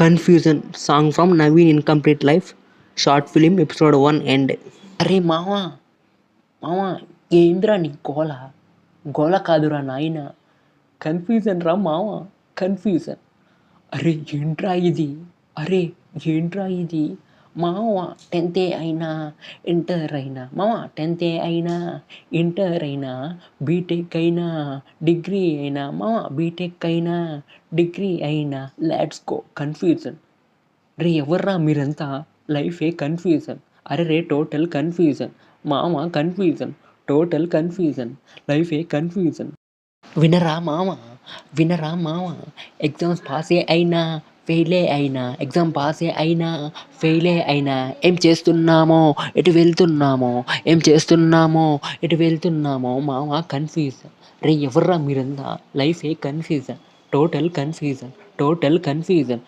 Confusion song from Naveen incomplete life short film episode 1 end. అరే మావా మావా, ఏంద్రా నీ గోల? గోల కాదురా నాయన, కన్ఫ్యూజన్ రా మావా, కన్ఫ్యూజన్. అరే ఏంట్రా ఇది? అరే ఏంట్రా ఇది మావ? 10th అయినా ఇంటర్ అయినా మావ, 10th అయినా ఇంటర్ అయినా బీటెక్ అయినా డిగ్రీ అయినా మావ, బీటెక్ అయినా డిగ్రీ అయినా లెట్స్ గో కన్ఫ్యూజన్. రే ఎవర్రా మీరంతా? లైఫే కన్ఫ్యూజన్. అరే రే టోటల్ కన్ఫ్యూజన్ మామ, కన్ఫ్యూజన్, టోటల్ కన్ఫ్యూజన్, లైఫే కన్ఫ్యూజన్. వినరా మామ, వినరా మామ, ఎగ్జామ్స్ పాసే అయినా ఫెయిలే అయినా, ఎగ్జామ్ పాసే అయినా ఫెయిలే అయినా, ఏం చేస్తున్నామో ఎటు వెళ్తున్నామో, ఏం చేస్తున్నామో ఎటు వెళ్తున్నామో మామ కన్ఫ్యూజన్. రే ఎవర్రా మీరంతా? లైఫే confusion, total confusion, total confusion.